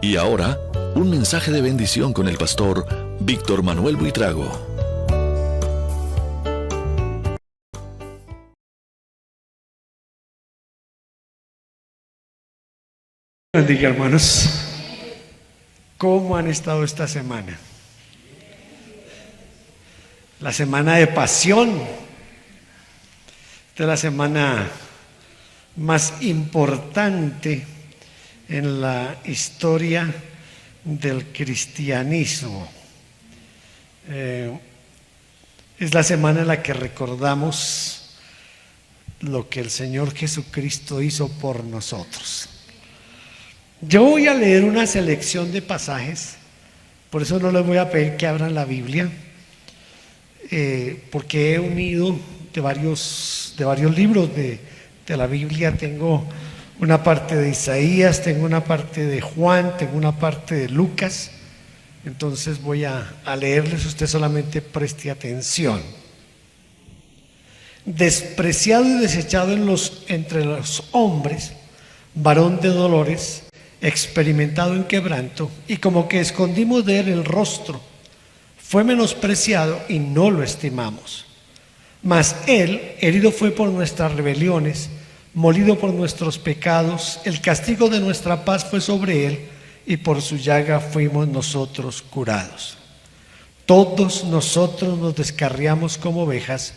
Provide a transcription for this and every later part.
Y ahora, un mensaje de bendición con el pastor Víctor Manuel Buitrago. Bendiga, hermanos. ¿Cómo han estado esta semana? La semana de pasión. Esta es la semana más importante en la historia del cristianismo. Es la semana en la que recordamos lo que el Señor Jesucristo hizo por nosotros. Yo voy a leer una selección de pasajes, por eso no les voy a pedir que abran la Biblia, porque he unido de varios libros de la Biblia. Tengo una parte de Isaías, tengo una parte de Juan, tengo una parte de Lucas. Entonces voy a leerles, usted solamente preste atención. Despreciado y desechado entre los hombres, varón de dolores, experimentado en quebranto, y como que escondimos de él el rostro, fue menospreciado y no lo estimamos. Mas él herido fue por nuestras rebeliones, molido por nuestros pecados, el castigo de nuestra paz fue sobre él, y por su llaga fuimos nosotros curados. Todos nosotros nos descarriamos como ovejas,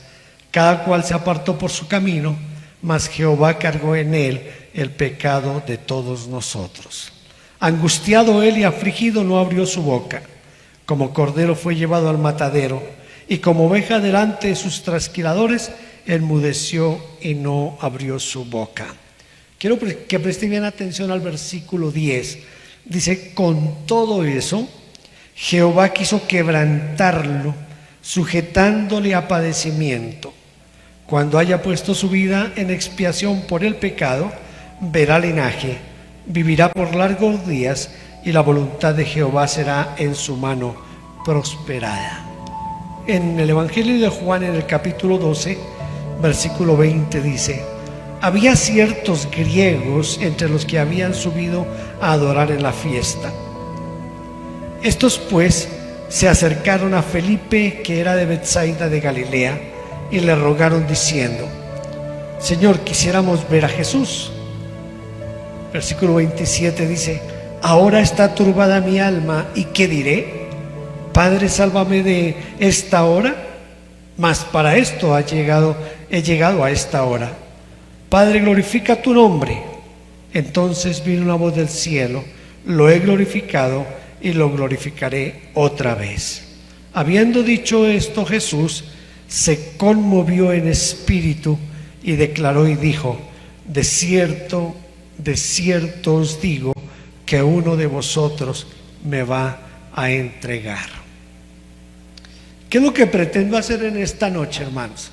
cada cual se apartó por su camino, mas Jehová cargó en él el pecado de todos nosotros. Angustiado él y afligido no abrió su boca. Como cordero fue llevado al matadero, y como oveja delante de sus trasquiladores, enmudeció y no abrió su boca. Quiero que presten bien atención al versículo 10. Dice: con todo eso, Jehová quiso quebrantarlo, sujetándole a padecimiento. Cuando haya puesto su vida en expiación por el pecado, verá linaje, vivirá por largos días, y la voluntad de Jehová será en su mano prosperada. En el Evangelio de Juan, en el capítulo 12, versículo 20, dice: había ciertos griegos entre los que habían subido a adorar en la fiesta. Estos pues se acercaron a Felipe, que era de Betsaida de Galilea, y le rogaron diciendo: Señor, quisiéramos ver a Jesús. Versículo 27 dice: ahora está turbada mi alma, ¿y qué diré? Padre, sálvame de esta hora. Mas para esto he llegado a esta hora. Padre, glorifica tu nombre. Entonces vino una voz del cielo: lo he glorificado y lo glorificaré otra vez. Habiendo dicho esto, Jesús se conmovió en espíritu y declaró y dijo: de cierto os digo que uno de vosotros me va a entregar. ¿Qué es lo que pretendo hacer en esta noche, hermanos?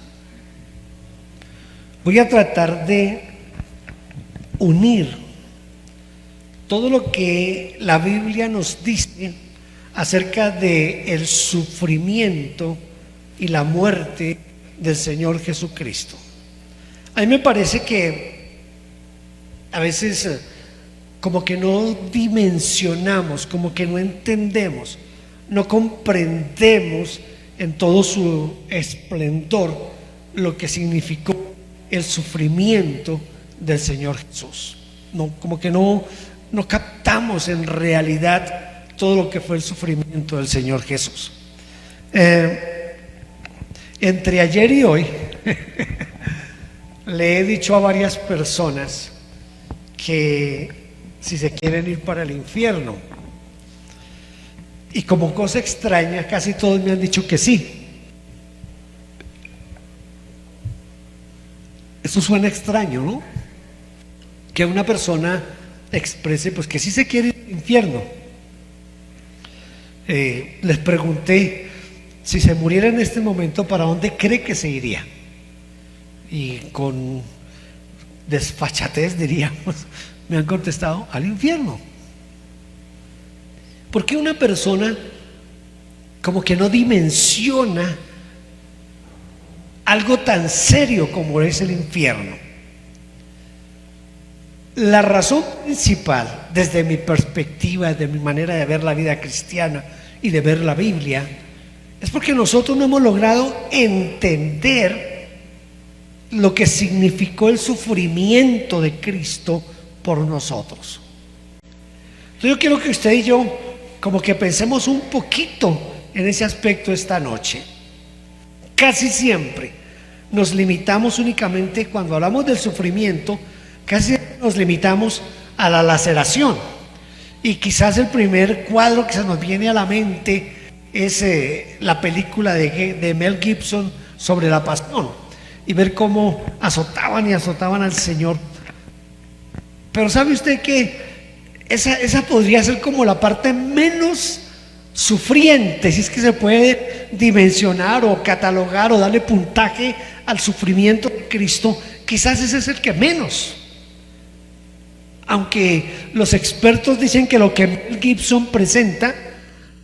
Voy a tratar de unir todo lo que la Biblia nos dice acerca del sufrimiento y la muerte del Señor Jesucristo. A mí me parece que a veces como que no dimensionamos, como que no entendemos, no comprendemos en todo su esplendor lo que significó el sufrimiento del Señor Jesús. Como que no captamos en realidad todo lo que fue el sufrimiento del Señor Jesús. Entre ayer y hoy le he dicho a varias personas que si se quieren ir para el infierno, y como cosa extraña casi todos me han dicho que sí. Eso suena extraño, ¿no? Que una persona exprese pues que sí se quiere ir al infierno. Les pregunté: si se muriera en este momento, ¿para dónde cree que se iría? Y con desfachatez, diríamos, me han contestado: al infierno. ¿Por qué una persona como que no dimensiona algo tan serio como es el infierno? La razón principal, desde mi perspectiva, desde mi manera de ver la vida cristiana y de ver la Biblia, es porque nosotros no hemos logrado entender lo que significó el sufrimiento de Cristo por nosotros. Entonces yo quiero que usted y yo como que pensemos un poquito en ese aspecto esta noche. Casi siempre nos limitamos únicamente, cuando hablamos del sufrimiento, casi nos limitamos a la laceración. Y quizás el primer cuadro que se nos viene a la mente es la película de Mel Gibson sobre la pasión, y ver cómo azotaban y azotaban al Señor. Pero ¿sabe usted que esa podría ser como la parte menos sufriente, si es que se puede dimensionar o catalogar o darle puntaje al sufrimiento de Cristo? Quizás ese es el que menos, aunque los expertos dicen que lo que Mel Gibson presenta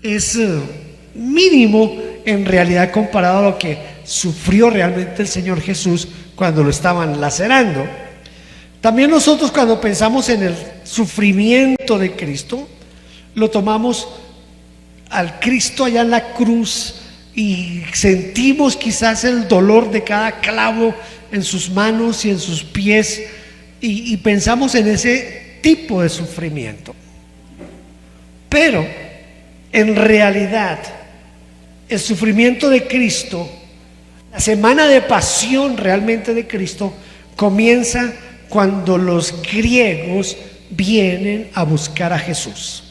es mínimo en realidad comparado a lo que sufrió realmente el Señor Jesús cuando lo estaban lacerando. También nosotros, cuando pensamos en el sufrimiento de Cristo, lo tomamos al Cristo allá en la cruz y sentimos quizás el dolor de cada clavo en sus manos y en sus pies, y pensamos en ese tipo de sufrimiento. Pero en realidad el sufrimiento de Cristo, la semana de pasión realmente de Cristo, comienza cuando los griegos vienen a buscar a Jesús.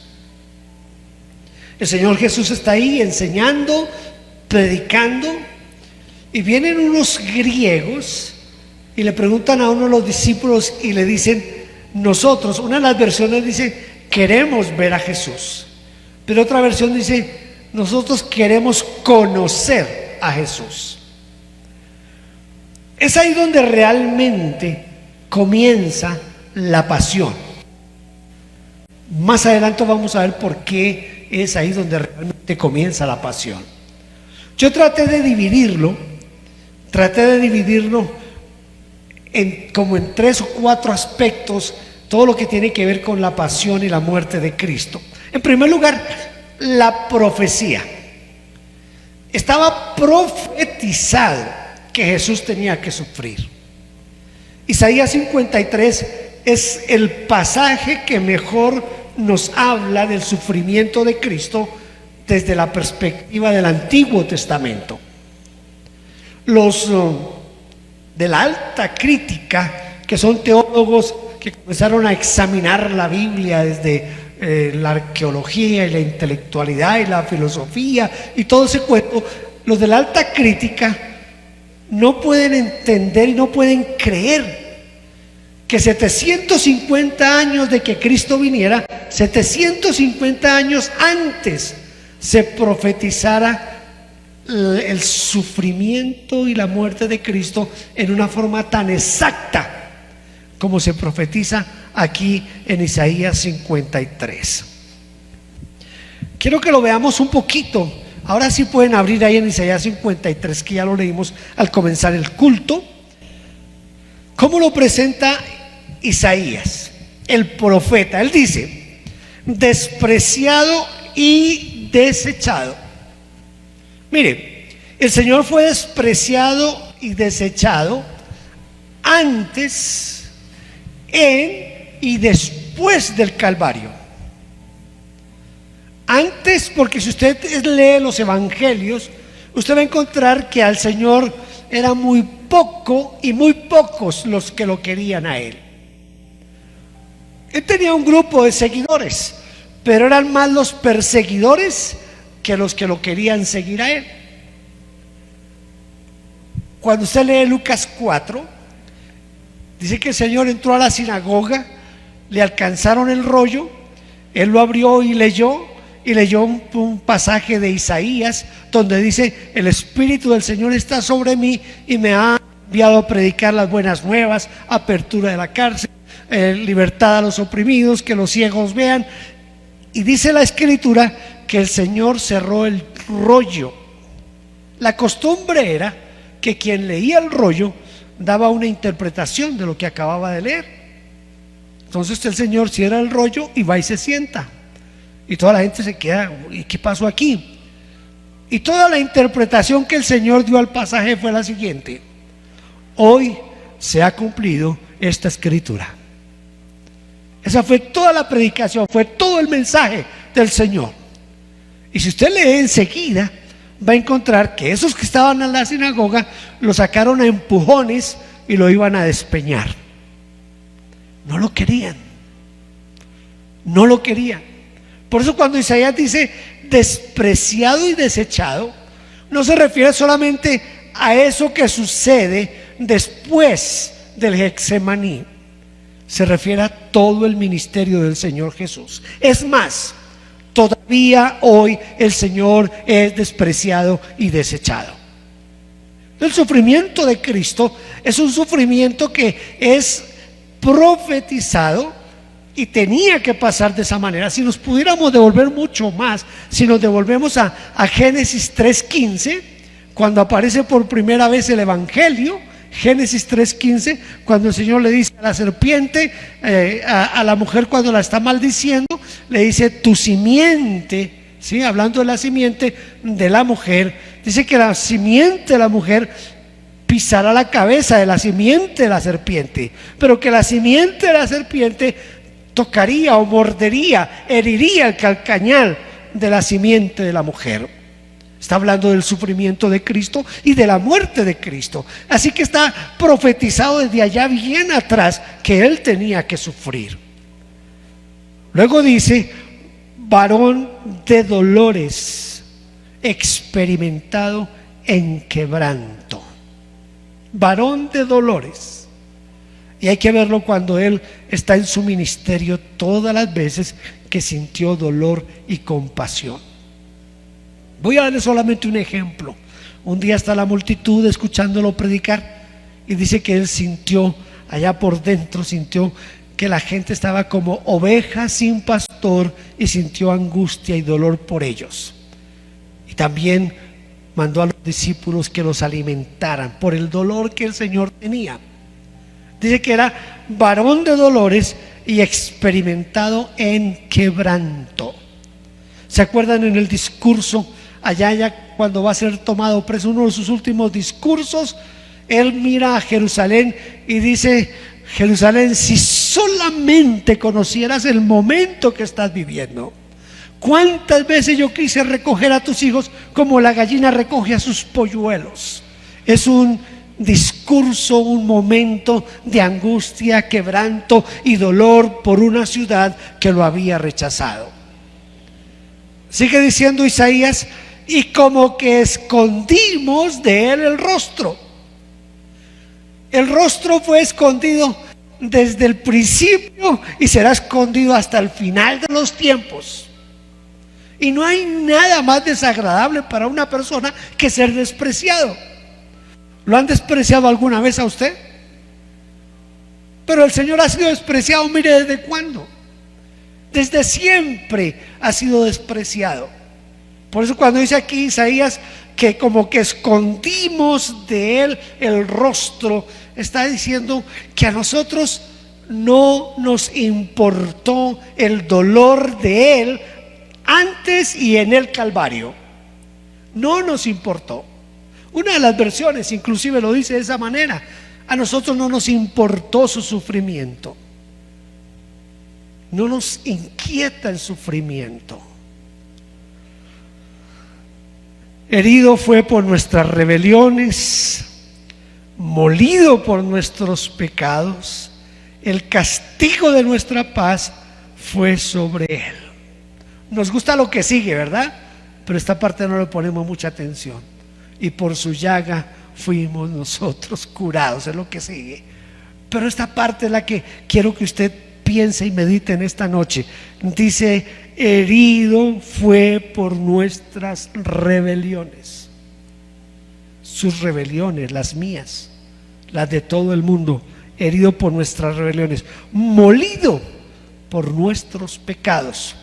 El Señor Jesús está ahí enseñando, predicando, y vienen unos griegos y le preguntan a uno de los discípulos y le dicen: nosotros, una de las versiones dice, queremos ver a Jesús, pero otra versión dice, nosotros queremos conocer a Jesús. Es ahí donde realmente comienza la pasión. Más adelante vamos a ver por qué es ahí donde realmente comienza la pasión. Yo traté de dividirlo como en 3 o 4 aspectos, todo lo que tiene que ver con la pasión y la muerte de Cristo. En primer lugar, la profecía. Estaba profetizado que Jesús tenía que sufrir. Isaías 53 es el pasaje que mejor nos habla del sufrimiento de Cristo desde la perspectiva del Antiguo Testamento. Los de la alta crítica, que son teólogos que comenzaron a examinar la Biblia desde la arqueología y la intelectualidad y la filosofía y todo ese cuento, los de la alta crítica no pueden entender y no pueden creer que 750 años de que Cristo viniera, 750 años antes, se profetizara el sufrimiento y la muerte de Cristo en una forma tan exacta como se profetiza aquí en Isaías 53. Quiero que lo veamos un poquito. Ahora sí pueden abrir ahí en Isaías 53, que ya lo leímos al comenzar el culto. ¿Cómo lo presenta Isaías, el profeta? Él dice: despreciado y desechado. Mire, el Señor fue despreciado y desechado antes, en y después del Calvario. Antes, porque si usted lee los evangelios, usted va a encontrar que al Señor era muy poco y muy pocos los que lo querían a Él. Él tenía un grupo de seguidores, pero eran más los perseguidores que los que lo querían seguir a Él. Cuando usted lee Lucas 4, dice que el Señor entró a la sinagoga, le alcanzaron el rollo, Él lo abrió y leyó un pasaje de Isaías donde dice: el Espíritu del Señor está sobre mí y me ha enviado a predicar las buenas nuevas, apertura de la cárcel, libertad a los oprimidos, que los ciegos vean. Y dice la Escritura que el Señor cerró el rollo. La costumbre era que quien leía el rollo daba una interpretación de lo que acababa de leer. Entonces el Señor cierra el rollo y va y se sienta. Y toda la gente se queda, ¿y qué pasó aquí? Y toda la interpretación que el Señor dio al pasaje fue la siguiente: hoy se ha cumplido esta escritura. Esa fue toda la predicación, fue todo el mensaje del Señor. Y si usted lee enseguida, va a encontrar que esos que estaban en la sinagoga lo sacaron a empujones y lo iban a despeñar. No lo querían. No lo querían. Por eso cuando Isaías dice despreciado y desechado, no se refiere solamente a eso que sucede después del Getsemaní. Se refiere a todo el ministerio del Señor Jesús. Es más, todavía hoy el Señor es despreciado y desechado. El sufrimiento de Cristo es un sufrimiento que es profetizado y tenía que pasar de esa manera. Si nos pudiéramos devolver mucho más, si nos devolvemos a Génesis 3:15, cuando aparece por primera vez el Evangelio, Génesis 3:15, cuando el Señor le dice a la serpiente, a la mujer cuando la está maldiciendo, le dice tu simiente, ¿sí? Hablando de la simiente de la mujer, dice que la simiente de la mujer pisará la cabeza de la simiente de la serpiente, pero que la simiente de la serpiente tocaría o mordería, heriría el calcañar de la simiente de la mujer. Está hablando del sufrimiento de Cristo y de la muerte de Cristo. Así que está profetizado desde allá bien atrás que Él tenía que sufrir. Luego dice, varón de dolores, experimentado en quebranto. Varón de dolores. Y hay que verlo cuando Él está en su ministerio todas las veces que sintió dolor y compasión. Voy a darle solamente un ejemplo. Un día está la multitud escuchándolo predicar y dice que él sintió allá por dentro, sintió que la gente estaba como ovejas sin pastor y sintió angustia y dolor por ellos. Y también mandó a los discípulos que los alimentaran por el dolor que el Señor tenía. Dice que era varón de dolores y experimentado en quebranto. ¿Se acuerdan en el discurso allá cuando va a ser tomado preso, uno de sus últimos discursos? Él mira a Jerusalén y dice: Jerusalén, si solamente conocieras el momento que estás viviendo. ¿Cuántas veces yo quise recoger a tus hijos como la gallina recoge a sus polluelos? Es un discurso, un momento de angustia, quebranto y dolor por una ciudad que lo había rechazado. Sigue diciendo Isaías: y como que escondimos de él el rostro. El rostro fue escondido desde el principio y será escondido hasta el final de los tiempos. Y no hay nada más desagradable para una persona que ser despreciado. ¿Lo han despreciado alguna vez a usted? Pero el Señor ha sido despreciado, mire desde cuándo. Desde siempre ha sido despreciado. Por eso cuando dice aquí Isaías que como que escondimos de él el rostro, está diciendo que a nosotros no nos importó el dolor de él antes y en el Calvario. No nos importó. Una de las versiones inclusive lo dice de esa manera: a nosotros no nos importó su sufrimiento. No nos inquieta el sufrimiento. Herido fue por nuestras rebeliones, molido por nuestros pecados. El castigo de nuestra paz fue sobre él. Nos gusta lo que sigue, ¿verdad? Pero esta parte no le ponemos mucha atención. Y por su llaga fuimos nosotros curados, es lo que sigue. Pero esta parte es la que quiero que usted piense y medite en esta noche. Dice: herido fue por nuestras rebeliones. Sus rebeliones, las mías, las de todo el mundo. Herido por nuestras rebeliones, molido por nuestros pecados,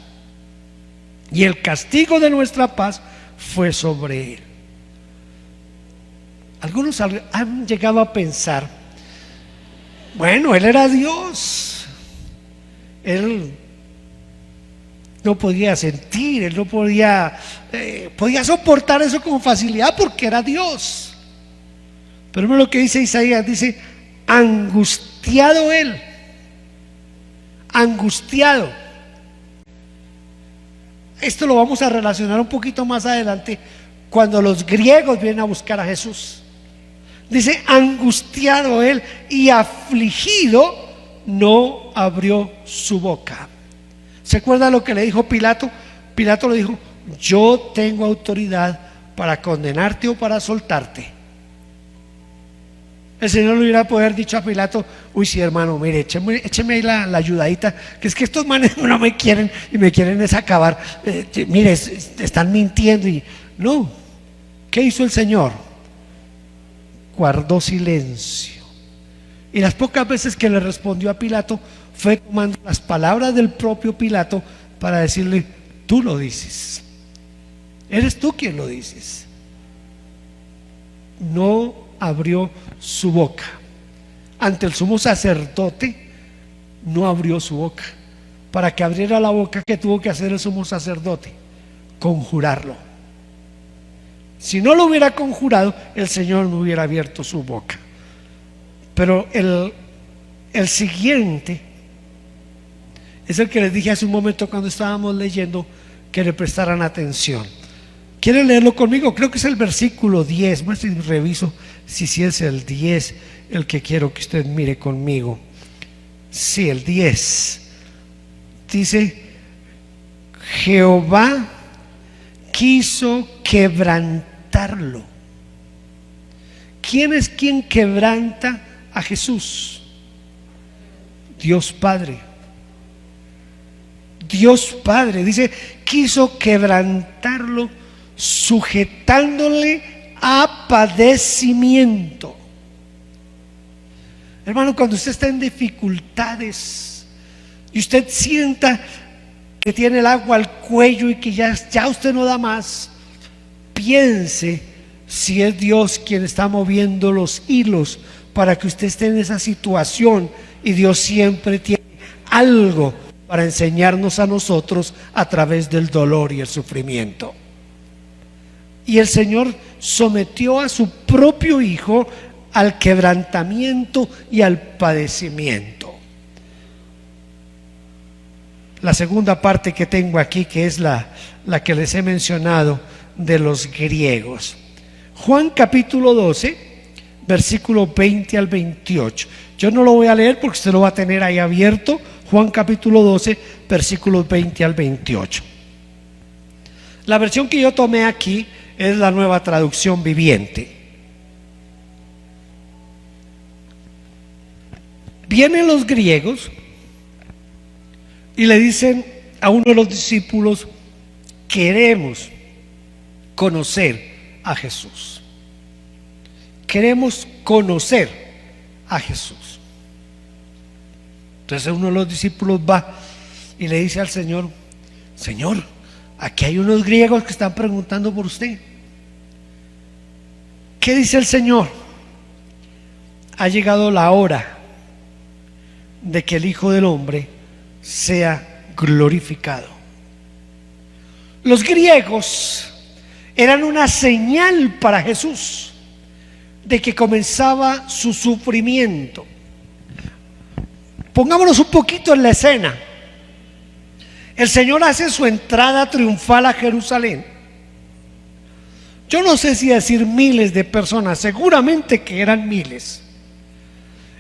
y el castigo de nuestra paz fue sobre él. Algunos han llegado a pensar: bueno, él era Dios, Él no podía sentir, él no podía soportar eso con facilidad porque era Dios. Pero mira lo que dice Isaías, dice, angustiado él, angustiado. Esto lo vamos a relacionar un poquito más adelante cuando los griegos vienen a buscar a Jesús. Dice, angustiado él y afligido, no abrió su boca. ¿Se acuerda lo que le dijo Pilato? Pilato le dijo, yo tengo autoridad para condenarte o para soltarte. El Señor le hubiera poder dicho a Pilato, uy sí hermano, mire, écheme ahí la ayudadita, que es que estos manes no me quieren y me quieren es acabar, mire, están mintiendo. Y no, ¿qué hizo el Señor? Guardó silencio. Y las pocas veces que le respondió a Pilato fue tomando las palabras del propio Pilato para decirle, tú lo dices, eres tú quien lo dices. No abrió su boca. Ante el sumo sacerdote no abrió su boca. Para que abriera la boca, ¿qué tuvo que hacer el sumo sacerdote? Conjurarlo. Si no lo hubiera conjurado, el Señor no hubiera abierto su boca. Pero el siguiente es el que les dije hace un momento cuando estábamos leyendo que le prestaran atención. ¿Quieren leerlo conmigo? Creo que es el versículo 10. Más si reviso si es el 10 el que quiero que usted mire conmigo. Sí, el 10. Dice, Jehová quiso quebrantarlo. ¿Quién es quien quebranta a Jesús? Dios Padre. Dios Padre, dice, quiso quebrantarlo sujetándole a padecimiento. Hermano, cuando usted está en dificultades y usted sienta que tiene el agua al cuello y que ya usted no da más, piense si es Dios quien está moviendo los hilos para que usted esté en esa situación, y Dios siempre tiene algo para enseñarnos a nosotros a través del dolor y el sufrimiento. Y el Señor sometió a su propio Hijo al quebrantamiento y al padecimiento. La segunda parte que tengo aquí, que es la que les he mencionado de los griegos. Juan capítulo 12, versículo 20 al 28. Yo no lo voy a leer porque usted lo va a tener ahí abierto. Juan capítulo 12, versículos 20 al 28. La versión que yo tomé aquí es la Nueva Traducción Viviente. Vienen los griegos y le dicen a uno de los discípulos, queremos conocer a Jesús. Queremos conocer a Jesús. Entonces uno de los discípulos va y le dice al Señor, Señor, aquí hay unos griegos que están preguntando por usted. ¿Qué dice el Señor? Ha llegado la hora de que el Hijo del Hombre sea glorificado. Los griegos eran una señal para Jesús de que comenzaba su sufrimiento. Pongámonos un poquito en la escena. El Señor hace su entrada triunfal a Jerusalén. Yo no sé si decir miles de personas, seguramente que eran miles.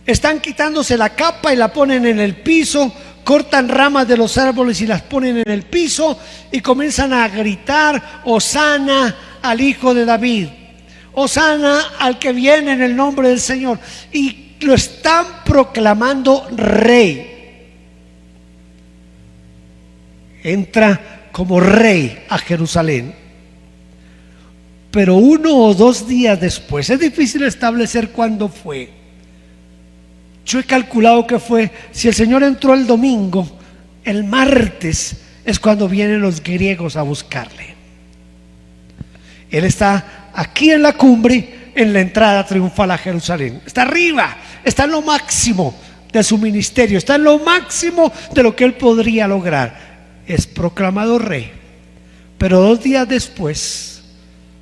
Están quitándose la capa y la ponen en el piso, cortan ramas de los árboles y las ponen en el piso y comienzan a gritar, Hosana al Hijo de David, Hosana al que viene en el nombre del Señor, y lo están proclamando rey. Entra como rey a Jerusalén. Pero 1 o 2 días después, es difícil establecer cuándo fue. Yo he calculado que fue, si el Señor entró el domingo, el martes es cuando vienen los griegos a buscarle. Él está aquí en la cumbre, en la entrada triunfal a Jerusalén. Está arriba, está en lo máximo de su ministerio, está en lo máximo de lo que él podría lograr. Es proclamado rey. Pero 2 días después,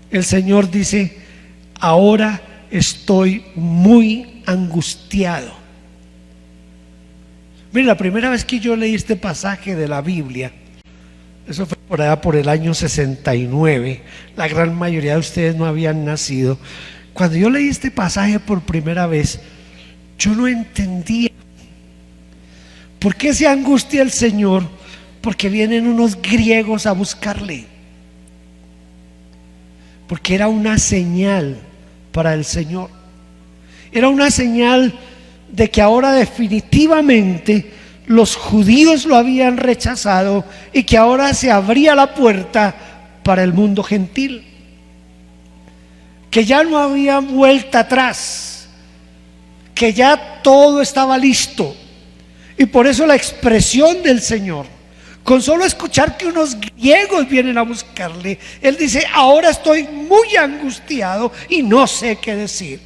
el Señor dice: ahora estoy muy angustiado. Mire, la primera vez que yo leí este pasaje de la Biblia, eso fue por allá por el año 69. La gran mayoría de ustedes no habían nacido. Cuando yo leí este pasaje por primera vez, yo no entendía por qué se angustia el Señor. Porque vienen unos griegos a buscarle, porque era una señal para el Señor. Era una señal de que ahora definitivamente los judíos lo habían rechazado y que ahora se abría la puerta para el mundo gentil, que ya no había vuelta atrás, que ya todo estaba listo. Y por eso la expresión del Señor, con solo escuchar que unos griegos vienen a buscarle, Él dice: ahora estoy muy angustiado y no sé qué decir.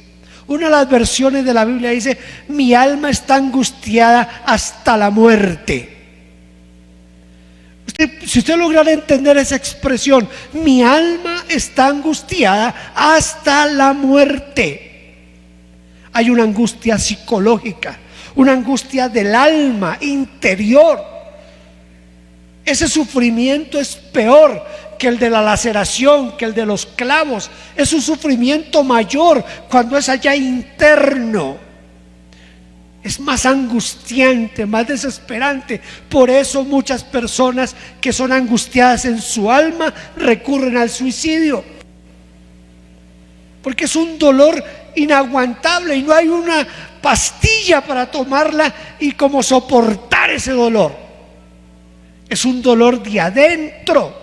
Una de las versiones de la Biblia dice: mi alma está angustiada hasta la muerte. Si usted lograra entender esa expresión, mi alma está angustiada hasta la muerte, hay una angustia psicológica, una angustia del alma interior. Ese sufrimiento es peor que el de la laceración, que el de los clavos. Es un sufrimiento mayor cuando es allá interno. Es más angustiante, más desesperante. Por eso muchas personas que son angustiadas en su alma recurren al suicidio, porque es un dolor inaguantable y no hay una pastilla para tomarla y como soportar ese dolor. Es un dolor de adentro.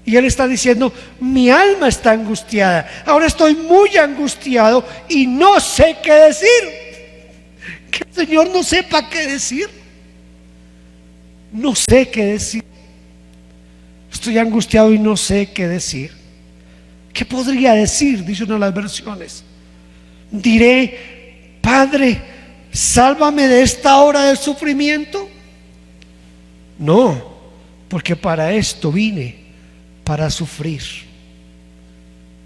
Y Él está diciendo: mi alma está angustiada, ahora estoy muy angustiado y no sé qué decir. Que el Señor no sepa qué decir. No sé qué decir. Estoy angustiado y no sé qué decir. ¿Qué podría decir? Dice una de las versiones. Diré: Padre, sálvame de esta hora del sufrimiento. No, porque para esto vine, para sufrir,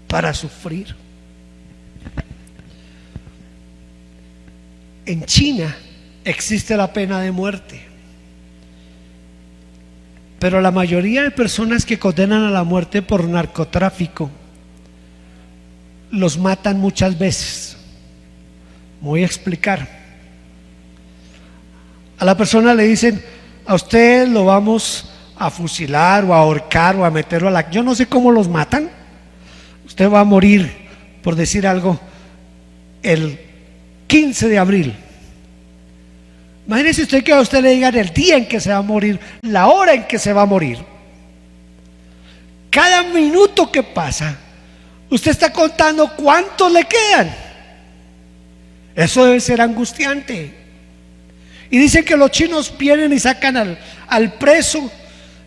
para sufrir. En China existe la pena de muerte, pero la mayoría de personas que condenan a la muerte por narcotráfico los matan muchas veces. Me voy a explicar. A la persona le dicen: a usted lo vamos a fusilar o a ahorcar o a meterlo a la... Yo no sé cómo los matan. Usted va a morir, por decir algo, el 15 de abril. Imagínese usted que a usted le digan el día en que se va a morir, la hora en que se va a morir. Cada minuto que pasa, usted está contando cuántos le quedan. Eso debe ser angustiante. Y dicen que los chinos vienen y sacan al preso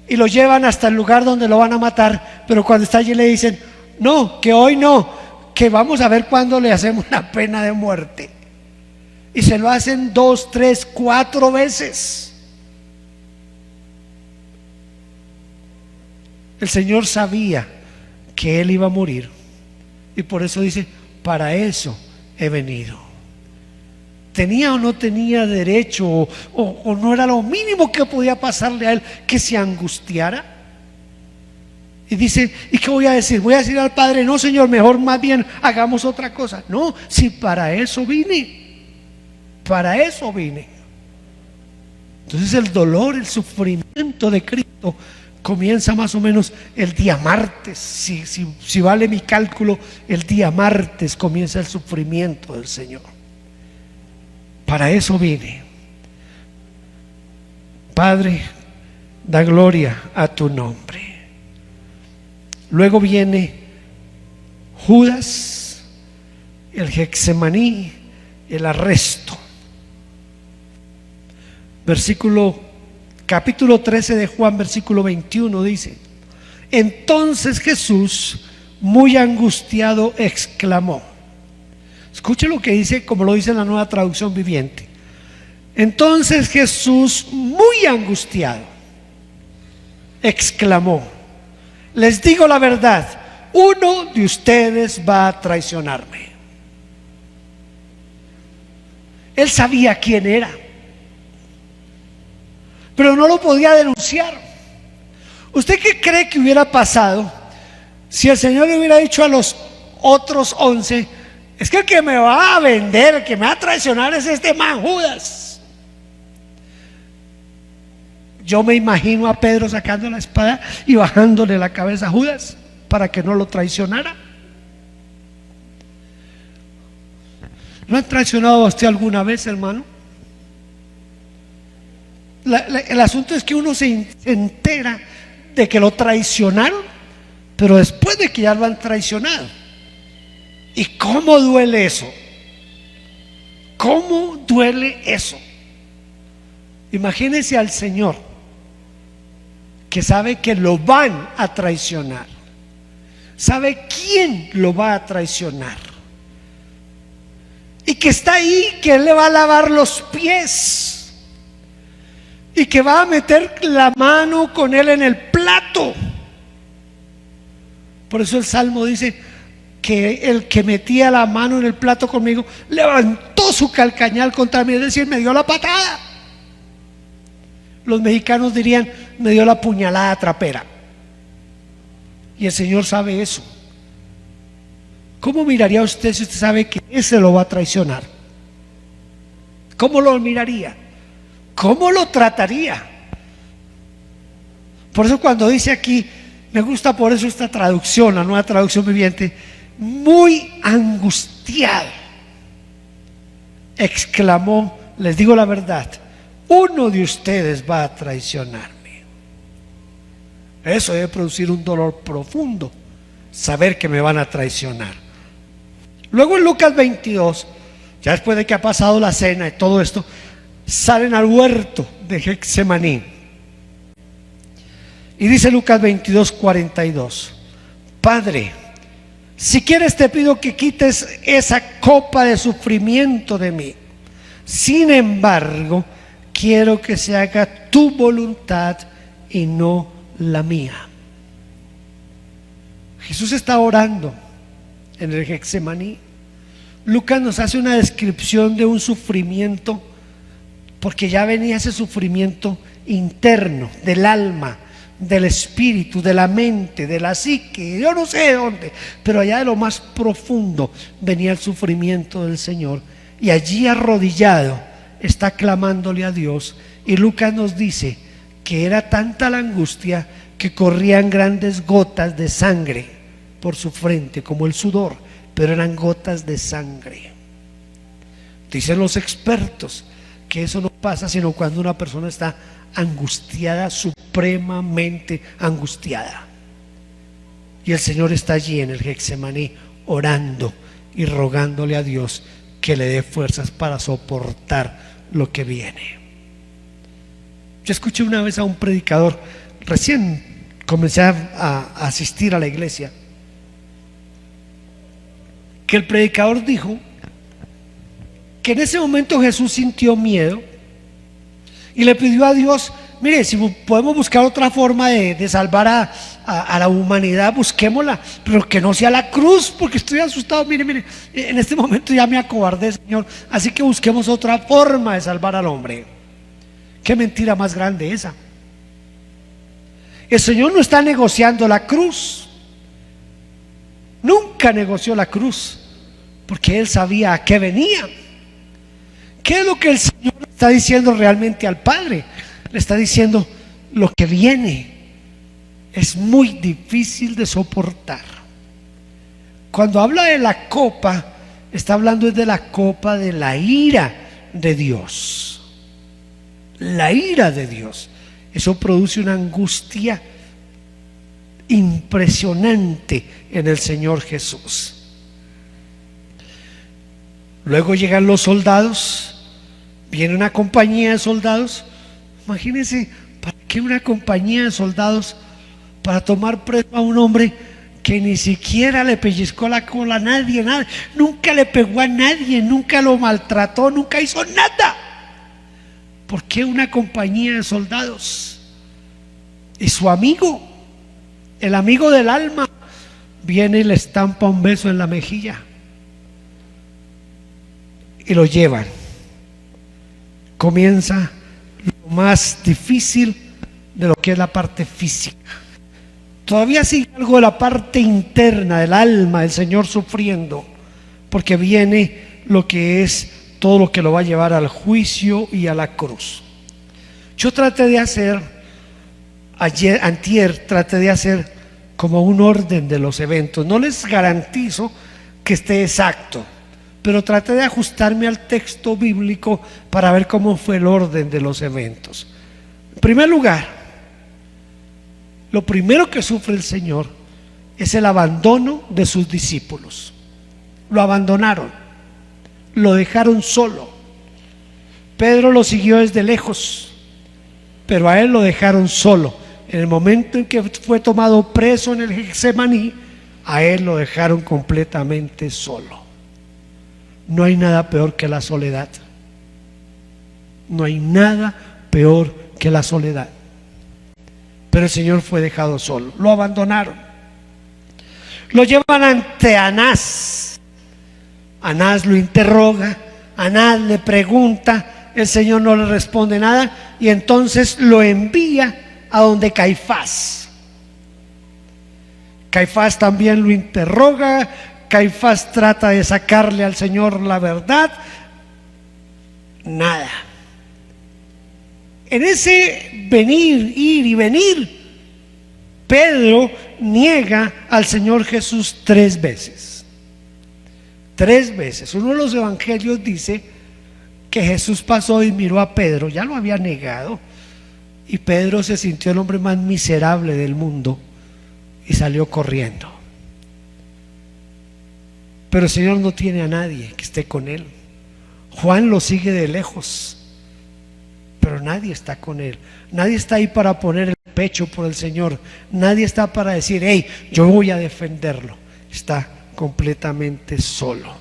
y lo llevan hasta el lugar donde lo van a matar, pero cuando está allí le dicen: no, que hoy no, que vamos a ver cuándo le hacemos una pena de muerte. Y se lo hacen 2, 3, 4 veces. El Señor sabía que Él iba a morir y por eso dice: para eso he venido. ¿Tenía o no tenía derecho o no era lo mínimo que podía pasarle a él que se angustiara? Y dice: ¿y qué voy a decir? Voy a decir al Padre: no, Señor, mejor más bien hagamos otra cosa. No, si para eso vine, para eso vine. Entonces el dolor, el sufrimiento de Cristo comienza más o menos el día martes. Si vale mi cálculo, el día martes comienza el sufrimiento del Señor. Para eso vine. Padre, da gloria a tu nombre. Luego viene Judas, el Getsemaní, el arresto. Capítulo 13 de Juan, versículo 21 dice: entonces Jesús, muy angustiado, exclamó: Escuche lo que dice, como lo dice en la Nueva Traducción Viviente. Entonces Jesús, muy angustiado, exclamó: les digo la verdad, uno de ustedes va a traicionarme. Él sabía quién era, pero no lo podía denunciar. ¿Usted qué cree que hubiera pasado si el Señor le hubiera dicho a los otros 11: es que el que me va a vender, el que me va a traicionar es este man Judas? Yo me imagino a Pedro sacando la espada y bajándole la cabeza a Judas para que no lo traicionara. ¿No han traicionado a usted alguna vez, hermano? El asunto es que uno se entera de que lo traicionaron, pero después de que ya lo han traicionado. ¿Y cómo duele eso? ¿Cómo duele eso? Imagínense al Señor, que sabe que lo van a traicionar, sabe quién lo va a traicionar, y que está ahí, que Él le va a lavar los pies y que va a meter la mano con Él en el plato. Por eso el Salmo dice que el que metía la mano en el plato conmigo levantó su calcañal contra mí, es decir, me dio la patada. Los mexicanos dirían: me dio la puñalada trapera. Y el Señor sabe eso. ¿Cómo miraría usted si usted sabe que ese lo va a traicionar? ¿Cómo lo miraría? ¿Cómo lo trataría? Por eso cuando dice aquí, me gusta por eso esta traducción, la Nueva Traducción Viviente, muy angustiado, exclamó: les digo la verdad, uno de ustedes va a traicionarme. Eso debe producir un dolor profundo, saber que me van a traicionar. Luego en Lucas 22, ya después de que ha pasado la cena y todo esto, salen al huerto de Getsemaní. Y dice Lucas 22, 42: Padre, si quieres te pido que quites esa copa de sufrimiento de mí. Sin embargo, quiero que se haga tu voluntad y no la mía. Jesús está orando en el Getsemaní. Lucas nos hace una descripción de un sufrimiento, porque ya venía ese sufrimiento interno del alma, del espíritu, de la mente, de la psique, yo no sé de dónde, pero allá de lo más profundo venía el sufrimiento del Señor, y allí arrodillado está clamándole a Dios. Y Lucas nos dice que era tanta la angustia que corrían grandes gotas de sangre por su frente, como el sudor, pero eran gotas de sangre. Dicen los expertos que eso no pasa sino cuando una persona está angustiada, supremamente angustiada. Y el Señor está allí en el Getsemaní orando y rogándole a Dios que le dé fuerzas para soportar lo que viene. Yo escuché una vez a un predicador, recién comencé a asistir a la iglesia, que el predicador dijo que en ese momento Jesús sintió miedo y le pidió a Dios: mire, si podemos buscar otra forma de salvar a la humanidad, busquémosla, pero que no sea la cruz, porque estoy asustado. Mire, en este momento ya me acobardé, Señor, así que busquemos otra forma de salvar al hombre. Qué mentira más grande esa. El Señor no está negociando la cruz, nunca negoció la cruz, porque Él sabía a qué venía. ¿Qué es lo que el Señor está diciendo realmente al Padre? Le está diciendo: lo que viene es muy difícil de soportar. Cuando habla de la copa, está hablando de la copa de la ira de Dios. La ira de Dios. Eso produce una angustia impresionante en el Señor Jesús. Luego llegan los soldados, viene una compañía de soldados. Imagínense, ¿para qué una compañía de soldados para tomar preso a un hombre que ni siquiera le pellizcó la cola a nadie, nada, nunca le pegó a nadie, nunca lo maltrató, nunca hizo nada. ¿Por qué una compañía de soldados? Y su amigo, el amigo del alma, viene y le estampa un beso en la mejilla y lo llevan. Comienza lo más difícil de lo que es la parte física. Todavía sigue algo de la parte interna del alma del Señor sufriendo, porque viene lo que es todo lo que lo va a llevar al juicio y a la cruz. Yo traté de hacer antier traté de hacer como un orden de los eventos. No les garantizo que esté exacto, pero traté de ajustarme al texto bíblico para ver cómo fue el orden de los eventos. En primer lugar, lo primero que sufre el Señor es el abandono de sus discípulos. Lo abandonaron, lo dejaron solo. Pedro lo siguió desde lejos, pero a él lo dejaron solo. En el momento en que fue tomado preso en el Getsemaní, a él lo dejaron completamente solo. No hay nada peor que la soledad. No hay nada peor que la soledad. Pero el Señor fue dejado solo, lo abandonaron. Lo llevan ante Anás. Anás lo interroga, Anás le pregunta, el Señor no le responde nada y entonces lo envía a donde Caifás. Caifás también lo interroga, Caifás trata de sacarle al Señor la verdad, nada. En ese venir, ir y venir, Pedro niega al Señor Jesús 3 veces. 3 veces. Uno de los evangelios dice que Jesús pasó y miró a Pedro, ya lo había negado, y Pedro se sintió el hombre más miserable del mundo y salió corriendo. Pero el Señor no tiene a nadie que esté con él. Juan lo sigue de lejos, pero nadie está con él. Nadie está ahí para poner el pecho por el Señor. Nadie está para decir, hey, yo voy a defenderlo. Está completamente solo.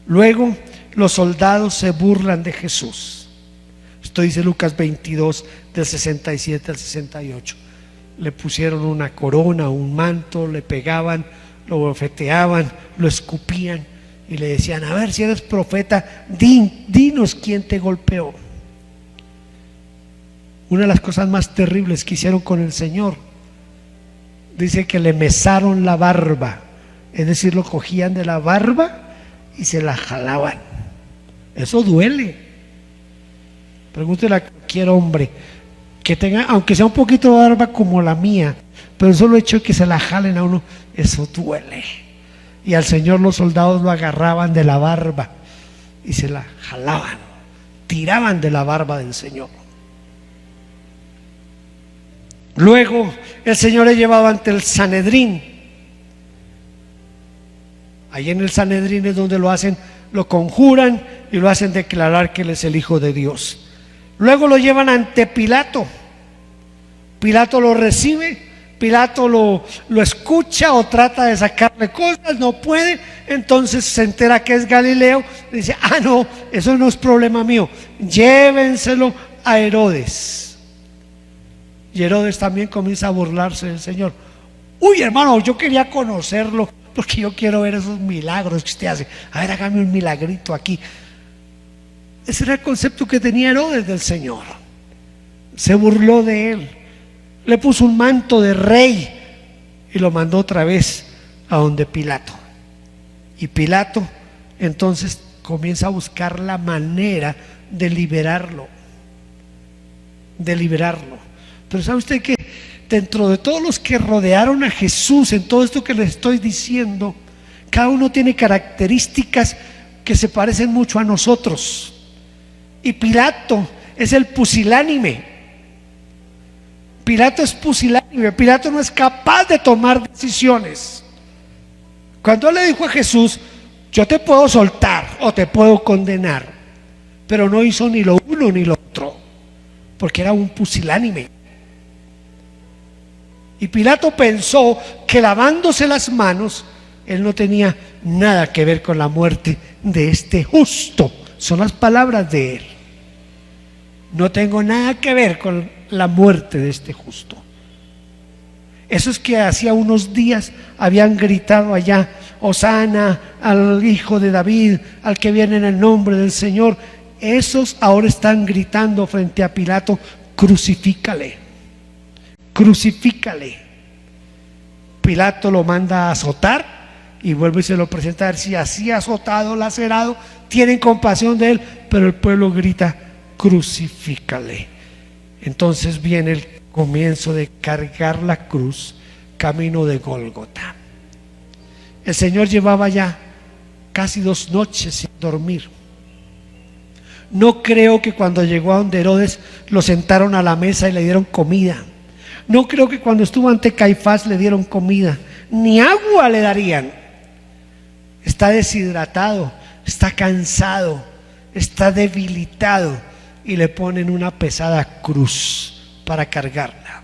Luego los soldados se burlan de Jesús. Esto dice Lucas 22 del 67 al 68. Le pusieron una corona, un manto, le pegaban, lo bofeteaban, lo escupían y le decían, a ver si eres profeta, dinos quién te golpeó. Una de las cosas más terribles que hicieron con el Señor, dice que le mesaron la barba, es decir, lo cogían de la barba y se la jalaban. Eso duele. Pregúntele a cualquier hombre que tenga, aunque sea un poquito de barba como la mía, pero el solo hecho de que se la jalen a uno, eso duele. Y al Señor los soldados lo agarraban de la barba y se la jalaban, tiraban de la barba del Señor. Luego el Señor es llevado ante el Sanedrín. Ahí en el Sanedrín es donde lo conjuran y lo hacen declarar que Él es el Hijo de Dios. Luego lo llevan ante Pilato. Pilato lo recibe, Pilato lo escucha o trata de sacarle cosas, no puede, entonces se entera que es Galileo, dice, no, eso no es problema mío, llévenselo a Herodes. Y Herodes también comienza a burlarse del Señor. Uy, hermano, yo quería conocerlo porque yo quiero ver esos milagros que usted hace. A ver, hágame un milagrito aquí. Ese era el concepto que tenía Herodes del Señor. Se burló de él, le puso un manto de rey y lo mandó otra vez a donde Pilato. Y Pilato entonces comienza a buscar la manera de liberarlo. Pero ¿sabe usted que dentro de todos los que rodearon a Jesús en todo esto que le estoy diciendo, cada uno tiene características que se parecen mucho a nosotros? Y Pilato es el pusilánime. Pilato es pusilánime. Pilato no es capaz de tomar decisiones. Cuando él le dijo a Jesús, yo te puedo soltar o te puedo condenar, pero no hizo ni lo uno ni lo otro, porque era un pusilánime. Y Pilato pensó que que lavándose las manos, él no tenía nada que ver con la muerte de este justo. Son las palabras de él. No tengo nada que ver con la muerte de este justo. Esos que hacía unos días habían gritado allá: Hosana al Hijo de David, al que viene en el nombre del Señor. Esos ahora están gritando frente a Pilato: crucifícale, crucifícale. Pilato lo manda a azotar y vuelve y se lo presenta a ver si así azotado, lacerado, tienen compasión de él. Pero el pueblo grita: crucifícale. Entonces viene el comienzo de cargar la cruz, camino de Gólgota. El Señor llevaba ya casi 2 noches sin dormir. No creo que cuando llegó a donde Herodes lo sentaron a la mesa y le dieron comida. No creo que cuando estuvo ante Caifás le dieron comida, ni agua le darían. Está deshidratado, está cansado, está debilitado, y le ponen una pesada cruz para cargarla.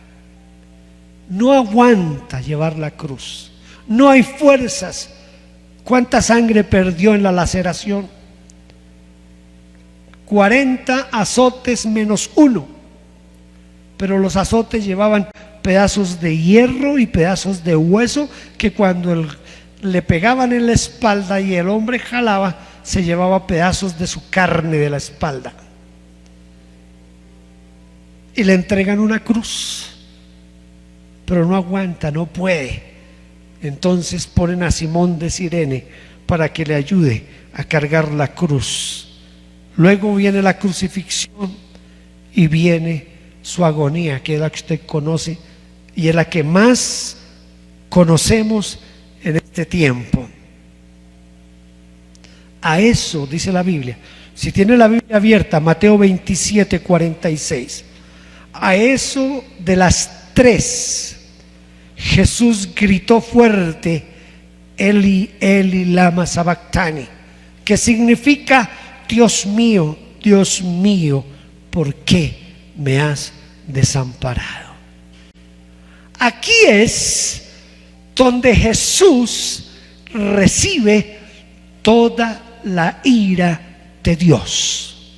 No aguanta llevar la cruz, no hay fuerzas. ¿Cuánta sangre perdió en la laceración? 40 azotes menos 1. Pero los azotes llevaban pedazos de hierro y pedazos de hueso que cuando le pegaban en la espalda y el hombre jalaba, se llevaba pedazos de su carne de la espalda. Y le entregan una cruz, pero no aguanta, no puede. Entonces ponen a Simón de Cirene para que le ayude a cargar la cruz. Luego viene la crucifixión y viene su agonía, que es la que usted conoce y es la que más conocemos en este tiempo. A eso dice la Biblia. Si tiene la Biblia abierta, Mateo 27:46. A eso de las 3, Jesús gritó fuerte: Eli, Eli, lama sabactani, que significa: Dios mío, ¿por qué me has desamparado? Aquí es donde Jesús recibe toda la ira de Dios.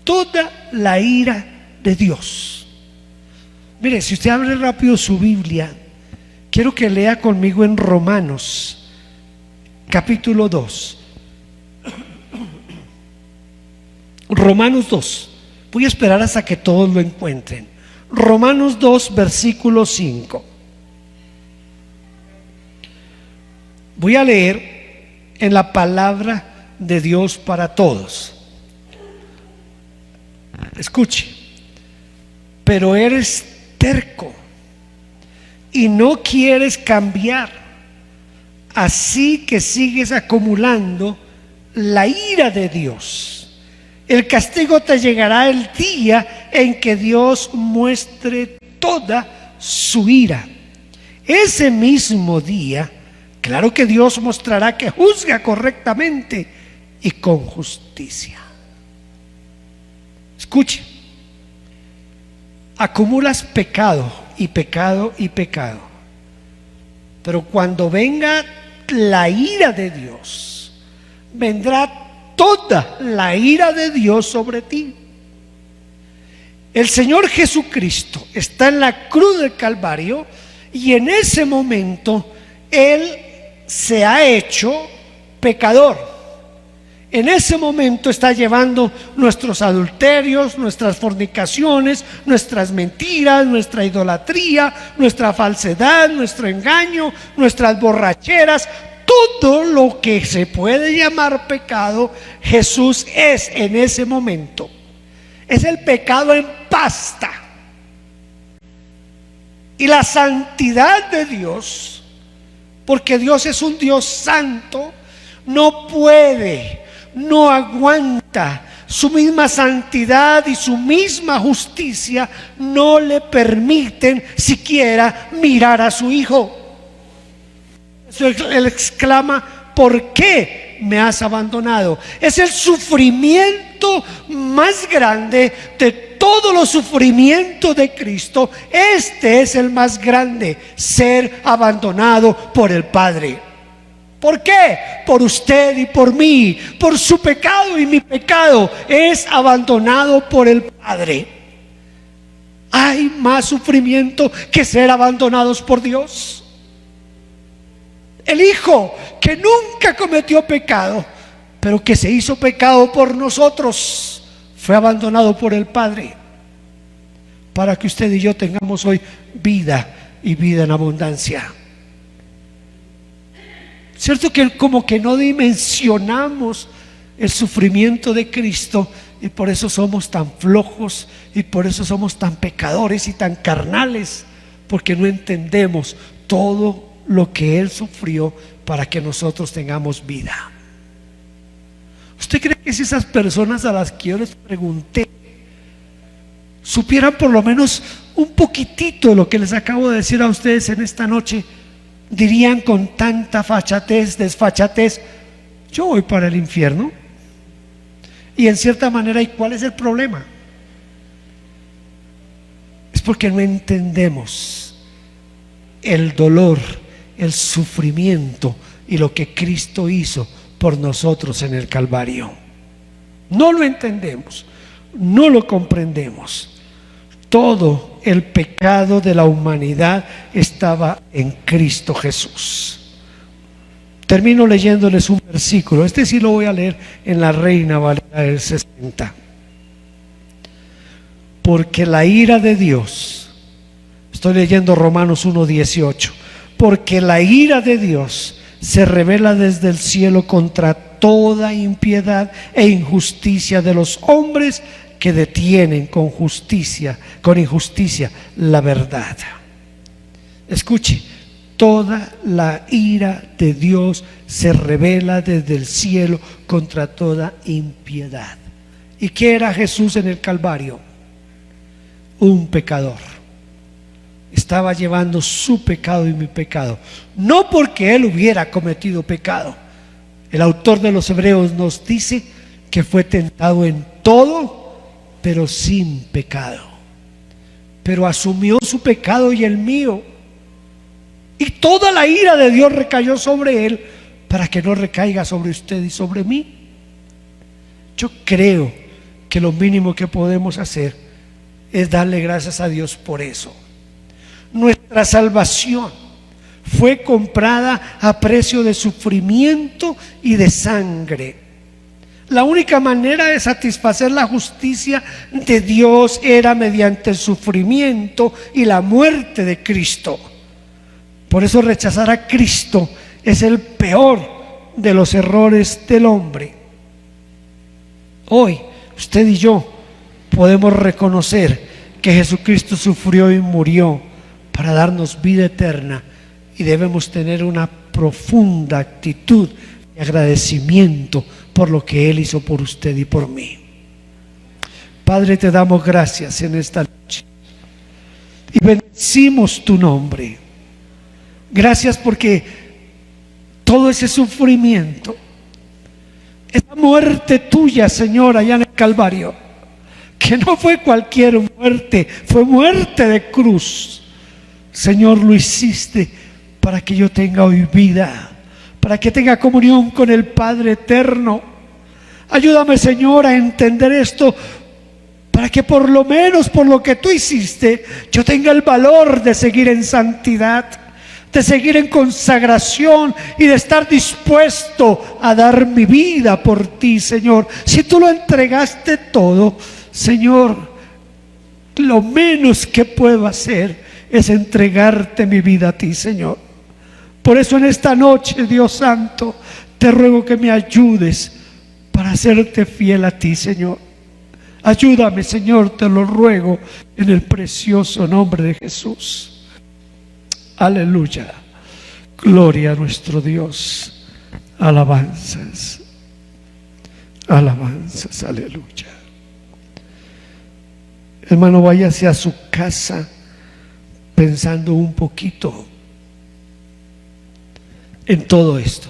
Toda la ira de Dios. Mire, si usted abre rápido su Biblia, quiero que lea conmigo en Romanos capítulo 2. Romanos 2. Voy a esperar hasta que todos lo encuentren. Romanos 2, versículo 5. Voy a leer en la palabra de Dios para todos. Escuche. Pero eres terco y no quieres cambiar, así que sigues acumulando la ira de Dios. El castigo te llegará el día en que Dios muestre toda su ira. Ese mismo día, claro que Dios mostrará que juzga correctamente y con justicia. Escuche. Acumulas pecado y pecado y pecado, pero cuando venga la ira de Dios, vendrá toda la ira de Dios sobre ti. El Señor Jesucristo está en la cruz del Calvario y en ese momento Él se ha hecho pecador. En ese momento está llevando nuestros adulterios, nuestras fornicaciones, nuestras mentiras, nuestra idolatría, nuestra falsedad, nuestro engaño, nuestras borracheras, todo lo que se puede llamar pecado. Jesús es en ese momento. Es el pecado en pasta. Y la santidad de Dios, porque Dios es un Dios santo, no puede, no aguanta. Su misma santidad y su misma justicia no le permiten siquiera mirar a su hijo. Él exclama: ¿por qué me has abandonado? Es el sufrimiento más grande de todos los sufrimientos de Cristo, este es el más grande: ser abandonado por el Padre. ¿Por qué? Por usted y por mí, por su pecado y mi pecado, es abandonado por el Padre. ¿Hay más sufrimiento que ser abandonados por Dios? El Hijo, que nunca cometió pecado, pero que se hizo pecado por nosotros, fue abandonado por el Padre, para que usted y yo tengamos hoy vida, y vida en abundancia. Cierto que como que no dimensionamos el sufrimiento de Cristo, y por eso somos tan flojos, y por eso somos tan pecadores y tan carnales, porque no entendemos todo lo que Él sufrió para que nosotros tengamos vida. ¿Usted cree que si esas personas a las que yo les pregunté supieran por lo menos un poquitito de lo que les acabo de decir a ustedes en esta noche, dirían con tanta desfachatez: yo voy para el infierno? Y en cierta manera, ¿y cuál es el problema? Es porque no entendemos el dolor, el sufrimiento y lo que Cristo hizo por nosotros en el Calvario. No lo entendemos, no lo comprendemos. Todo el pecado de la humanidad estaba en Cristo Jesús. Termino leyéndoles un versículo. Este sí lo voy a leer en la Reina Valera del 60. Porque la ira de Dios, estoy leyendo Romanos 1:18, porque la ira de Dios se revela desde el cielo contra toda impiedad e injusticia de los hombres que detienen con injusticia la verdad. Escuche, toda la ira de Dios se revela desde el cielo contra toda impiedad. ¿Y qué era Jesús en el Calvario? Un pecador. Estaba llevando su pecado y mi pecado, no porque Él hubiera cometido pecado. El autor de los Hebreos nos dice que fue tentado en todo, pero sin pecado. Pero asumió su pecado y el mío, y toda la ira de Dios recayó sobre Él, para que no recaiga sobre usted y sobre mí. Yo creo que lo mínimo que podemos hacer es darle gracias a Dios por eso. Nuestra salvación fue comprada a precio de sufrimiento y de sangre. La única manera de satisfacer la justicia de Dios era mediante el sufrimiento y la muerte de Cristo. Por eso rechazar a Cristo es el peor de los errores del hombre. Hoy usted y yo podemos reconocer que Jesucristo sufrió y murió para darnos vida eterna, y debemos tener una profunda actitud de agradecimiento por lo que Él hizo por usted y por mí. Padre, te damos gracias en esta noche y bendecimos tu nombre. Gracias porque todo ese sufrimiento, esa muerte tuya, Señor, allá en el Calvario, que no fue cualquier muerte, fue muerte de cruz. Señor, lo hiciste para que yo tenga hoy vida, para que tenga comunión con el Padre eterno. Ayúdame, Señor, a entender esto, para que por lo menos por lo que tú hiciste, yo tenga el valor de seguir en santidad, de seguir en consagración y de estar dispuesto a dar mi vida por ti, Señor. Si tú lo entregaste todo, Señor, lo menos que puedo hacer es entregarte mi vida a ti, Señor. Por eso en esta noche, Dios Santo, te ruego que me ayudes para hacerte fiel a ti, Señor. Ayúdame, Señor, te lo ruego en el precioso nombre de Jesús. Aleluya. Gloria a nuestro Dios. Alabanzas. Alabanzas. Aleluya. Hermano, váyase a su casa pensando un poquito en todo esto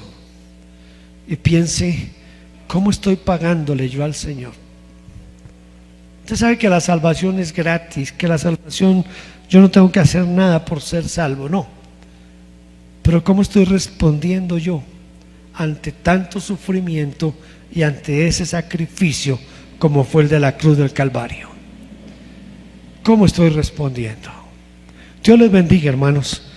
y piense: ¿cómo estoy pagándole yo al Señor? Usted sabe que la salvación es gratis, que la salvación, yo no tengo que hacer nada por ser salvo, no. Pero ¿cómo estoy respondiendo yo ante tanto sufrimiento y ante ese sacrificio como fue el de la cruz del Calvario? ¿Cómo estoy respondiendo? Dios les bendiga, hermanos.